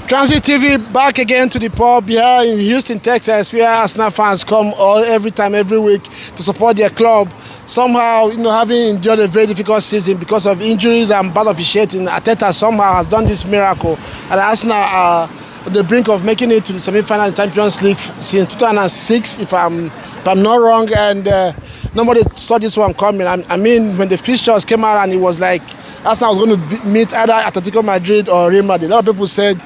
Transit TV back again to the pub here in Houston, Texas, where Arsenal fans come every time, every week to support their club. Somehow, having endured a very difficult season because of injuries and bad officiating, Arteta somehow has done this miracle. And Arsenal are on the brink of making it to the semi-final Champions League since 2006, if I'm not wrong. And nobody saw this one coming. I mean, when the fixtures came out and it was like Arsenal was going to meet either Atletico Madrid or Real Madrid, a lot of people said,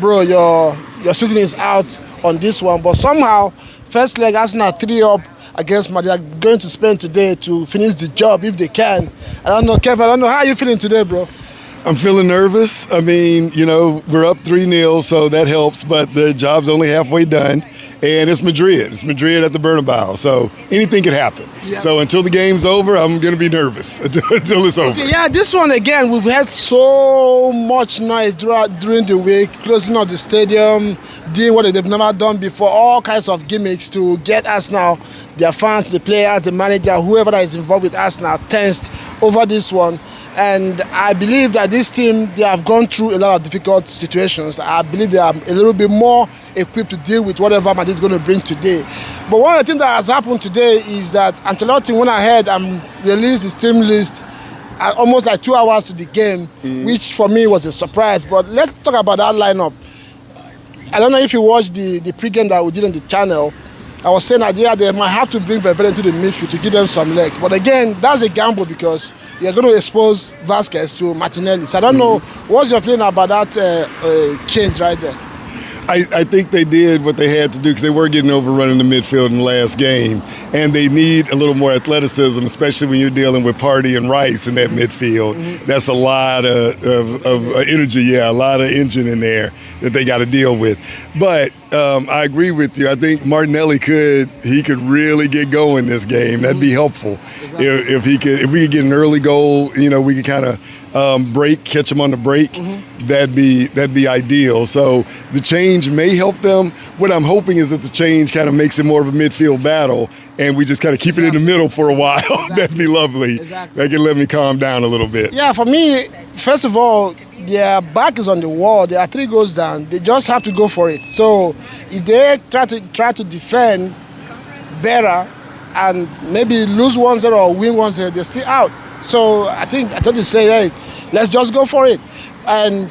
bro, your season is out on this one. But somehow, first leg, Arsenal 3-up against Madrid. They're going to Spain today to finish the job if they can. I don't know, Kevin, how are you feeling today, bro? I'm feeling nervous. I mean, we're up 3-0, so that helps, but the job's only halfway done. And it's Madrid. It's Madrid at the Bernabeu, so anything could happen. Yeah. So until the game's over, I'm going to be nervous until it's over. Okay, yeah, this one again, we've had so much noise during the week, closing up the stadium, doing what they've never done before, all kinds of gimmicks to get Arsenal, their fans, the players, the manager, whoever that is involved with Arsenal, tensed over this one. And I believe that this team, they have gone through a lot of difficult situations. I believe they are a little bit more equipped to deal with whatever Madrid is going to bring today. But one of the things that has happened today is that Ancelotti went ahead and released his team list almost like 2 hours to the game, which for me was a surprise. But let's talk about that lineup. I don't know if you watched the pregame that we did on the channel. I was saying that they might have to bring Valverde into the midfield to give them some legs. But again, that's a gamble because you're going to expose Vasquez to Martinelli. So I don't know, what's your feeling about that change right there? I think they did what they had to do because they were getting overrun in the midfield in the last game, and they need a little more athleticism, especially when you're dealing with Partey and Rice in that midfield. That's a lot of energy, a lot of engine in there that they got to deal with. But I agree with you. I think Martinelli could really get going this game. That'd be helpful. Exactly. If we could get an early goal, we could kind of catch them on the break. That'd be ideal. So the change may help them. What I'm hoping is that the change kind of makes it more of a midfield battle, and we just kind of keep it in the middle for a while. That'd be lovely. Exactly. That can let me calm down a little bit. Yeah, for me, first of all, their back is on the wall. There are 3 goals down. They just have to go for it. So if they try to defend better and maybe lose 1-0 or win 1-0, they're still out. So I thought you say, hey, let's just go for it. And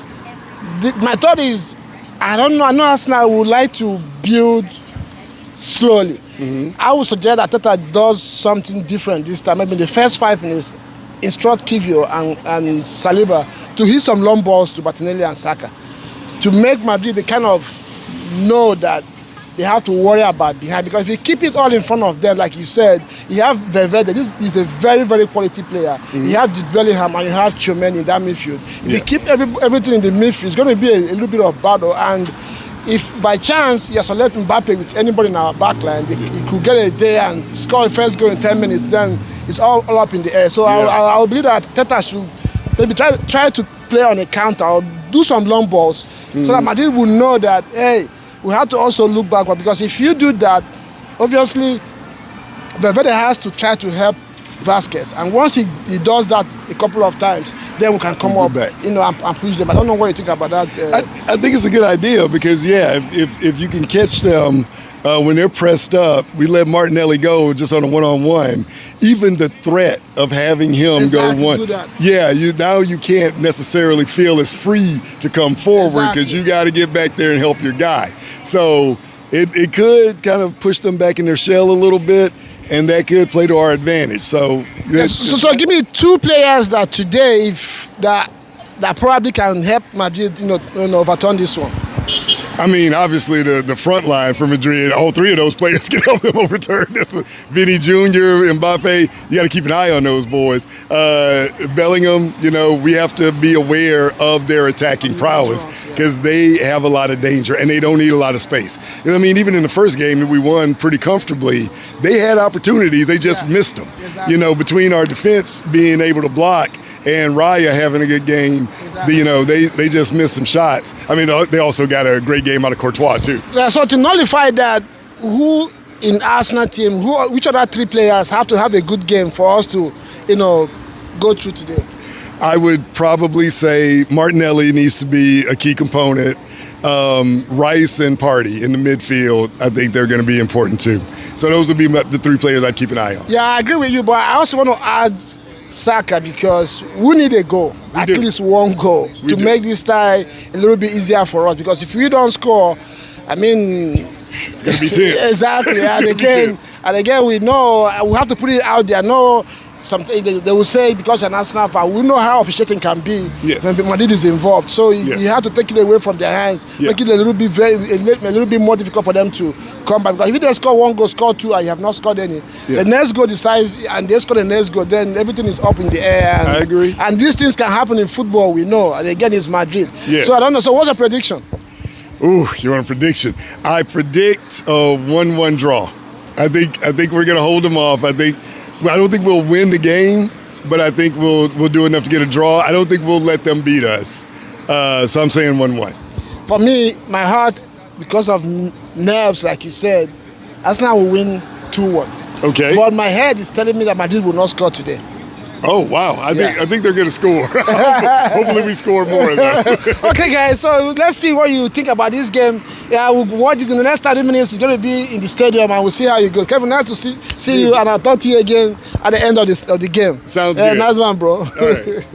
my thought is, I don't know. I know Arsenal would like to build slowly. I would suggest that Arteta does something different this time. Maybe in the first 5 minutes, instruct Kivio and Saliba to hit some long balls to Martinelli and Saka to make Madrid the kind of know that they have to worry about behind, because if you keep it all in front of them, like you said, you have Valverde. This is a very, very quality player. You have Bellingham and you have Tchouameni in that midfield. If you keep everything in the midfield, it's going to be a little bit of battle. And if by chance you select Mbappe with anybody in our backline, he could get a day and score a first goal in 10 minutes, then it's all up in the air. So I believe that Teta should maybe try to play on a counter or do some long balls so that Madrid will know that, hey, we have to also look backward, because if you do that, obviously, Valverde has to try to help Vasquez. And once he does that a couple of times, then we can come up back, and push them. I don't know what you think about that. I think it's a good idea because, if you can catch them when they're pressed up, we let Martinelli go just on a one-on-one. Even the threat of having him go one, now you can't necessarily feel as free to come forward because you got to get back there and help your guy. So it could kind of push them back in their shell a little bit, and that could play to our advantage. So give me 2 players that today that probably can help Madrid, overturn this one. I mean, obviously, the front line for Madrid, all 3 of those players can help them overturn this one. Vinny Jr., Mbappe, you got to keep an eye on those boys. Bellingham, we have to be aware of their attacking prowess because they have a lot of danger and they don't need a lot of space. I mean, even in the first game that we won pretty comfortably, they had opportunities. They just missed them. Exactly. Between our defense being able to block and Raya having a good game, they just missed some shots. I mean, they also got a great game out of Courtois, too. Yeah, so to nullify that, who in Arsenal team, which other 3 players have to have a good game for us to, go through today? I would probably say Martinelli needs to be a key component. Rice and Partey in the midfield, I think they're going to be important too. So those would be the three players I'd keep an eye on. Yeah, I agree with you, but I also want to add Saka because we need a goal, at least one goal, to make this tie a little bit easier for us. Because if we don't score, I mean, it's going to be tense. Exactly, and again, we know we have to put it out there. No, something they will say because an Arsenal fan, we know how officiating can be when Madrid is involved. So you have to take it away from their hands, make it a little bit more difficult for them to come back. Because if they score one goal, score two, and you have not scored any, the next goal decides, and they score the next goal, then everything is up in the air. And, I agree. And these things can happen in football, we know. And again, it's Madrid. Yes. So I don't know. So what's your prediction? Ooh, you want a prediction? I predict a 1-1 draw. I think we're going to hold them off. I don't think we'll win the game, but I think we'll do enough to get a draw. I don't think we'll let them beat us. So I'm saying 1-1. For me, my heart, because of nerves, like you said, Arsenal will win 2-1. Okay. But my head is telling me that Madrid will not score today. Oh, wow. I think they're going to score. Hopefully we score more, though. Okay, guys, so let's see what you think about this game. Yeah, we'll watch it in the next 30 minutes. It's going to be in the stadium, and we'll see how it goes. Kevin, nice to see you, and I'll talk to you again at the end of the game. Sounds good. Nice one, bro. All right.